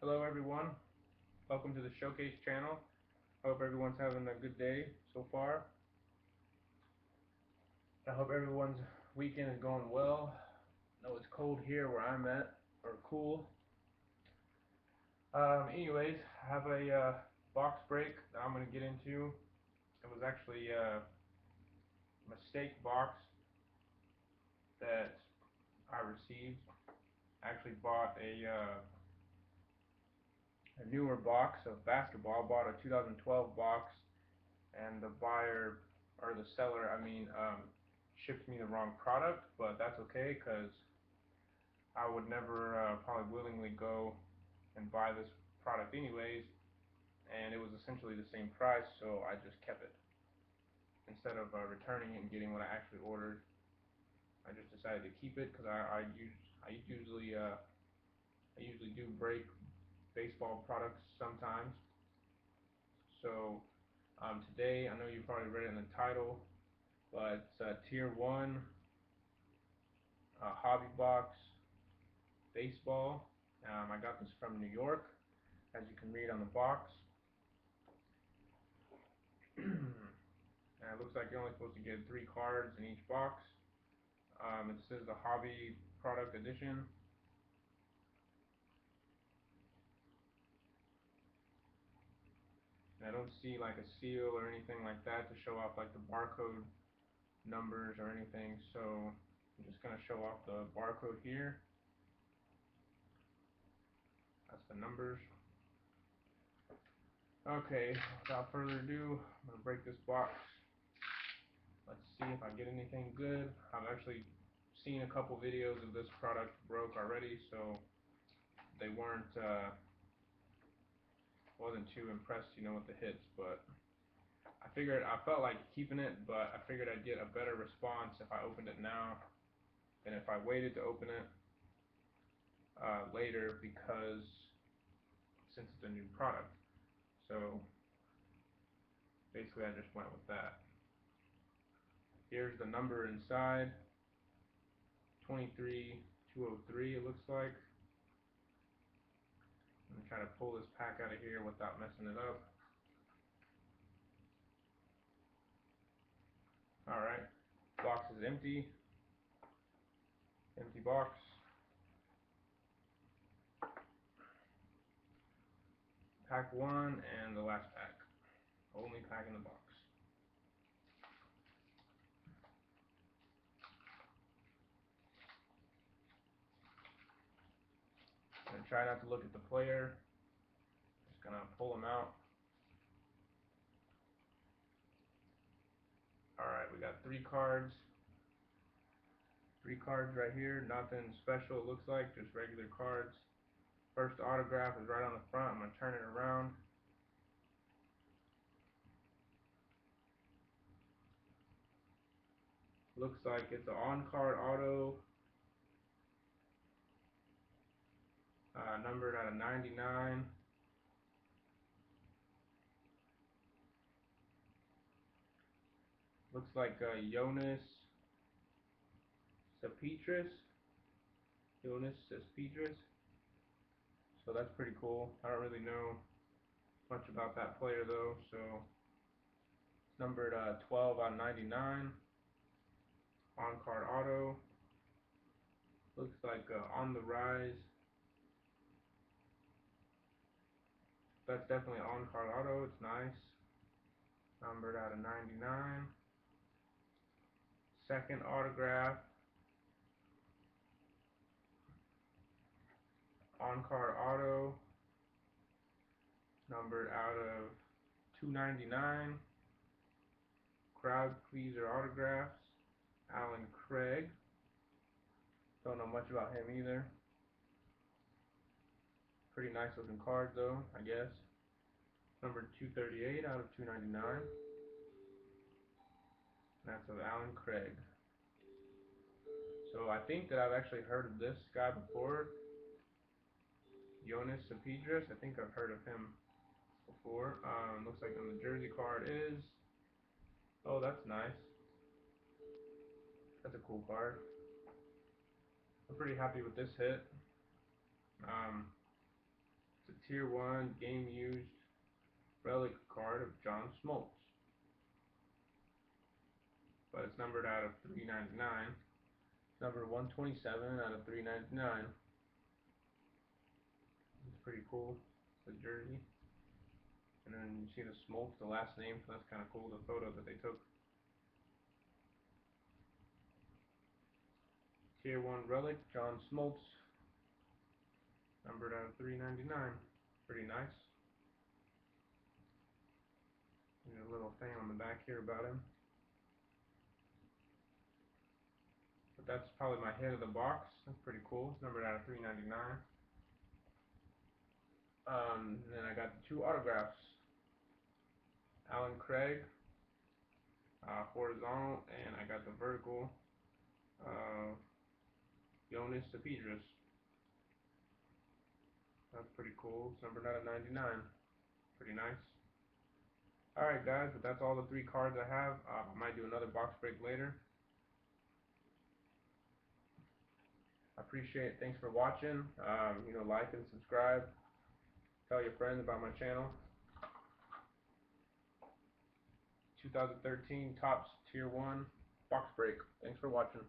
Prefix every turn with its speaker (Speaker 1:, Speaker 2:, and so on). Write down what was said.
Speaker 1: Hello everyone, welcome to the Showcase channel. Hope everyone's having a good day so far. I hope everyone's weekend is going well. I know it's cold here where I'm at, or cool. Anyways, I have a box break that I'm going to get into. It was actually a mistake box that I received. I actually bought a newer box of basketball. I bought a 2012 box, and the buyer, or the seller, shipped me the wrong product, but that's okay because I would never probably willingly go and buy this product anyways, and it was essentially the same price, so I just kept it. Instead of returning it and getting what I actually ordered, I just decided to keep it because I usually do break baseball products sometimes. So today, I know you probably read it in the title, but it's a Tier 1 hobby box baseball. I got this from New York, as you can read on the box. And it looks like you're only supposed to get 3 cards in each box. It says the hobby product edition. And I don't see like a seal or anything like that to show off like the barcode numbers or anything, so I'm just going to show off the barcode here. That's the numbers. Okay, without further ado, I'm going to break this box. Let's see if I get anything good. I've actually seen a couple videos of this product broke already, so they wasn't too impressed, with the hits, but I felt like keeping it, but I figured I'd get a better response if I opened it now than if I waited to open it later, because since it's a new product. So basically I just went with that. Here's the number inside, 23203 it looks like. I'm trying to pull this pack out of here without messing it up. Alright, box is empty. Empty box. Pack 1 and the last pack. Only pack in the box. I'm going to try not to look at the player. Just going to pull them out. Alright, we got 3 cards. 3 cards right here. Nothing special it looks like, just regular cards. First autograph is right on the front. I'm going to turn it around. Looks like it's an on-card auto. Numbered out of 99. Looks like Yoenis Cespedes. Yoenis Cespedes. So that's pretty cool. I don't really know much about that player though. So it's numbered 12 out of 99. On-card auto. Looks like on the rise. That's definitely an on-card auto. It's nice. Numbered out of 99. Second autograph. On-card auto. Numbered out of 299. Crowd pleaser autographs. Alan Craig. Don't know much about him either. Pretty nice looking card though, I guess. Number 238 out of 299. That's of Alan Craig. So I think that I've actually heard of this guy before. Yoenis Cespedes. I think I've heard of him before. Looks like on the jersey card is. Oh, that's nice. That's a cool card. I'm pretty happy with this hit. It's a Tier 1 game used relic card of John Smoltz. But it's numbered out of 399. Number 127 out of 399. It's pretty cool. It's a jersey. And then you see the Smoltz, the last name, so that's kind of cool, the photo that they took. Tier 1 relic, John Smoltz. Numbered out of 399. Pretty nice. And a little thing on the back here about him. But that's probably my hit of the box. That's pretty cool. It's numbered out of 399. Then I got the 2 autographs. Alan Craig, horizontal, and I got the vertical, Jonas Tepidris. That's pretty cool. It's numbered out of 99. Pretty nice. Alright guys, but that's all the 3 cards I have. I might do another box break later. I appreciate it. Thanks for watching. Like and subscribe. Tell your friends about my channel. 2013 Topps Tier 1 box break. Thanks for watching.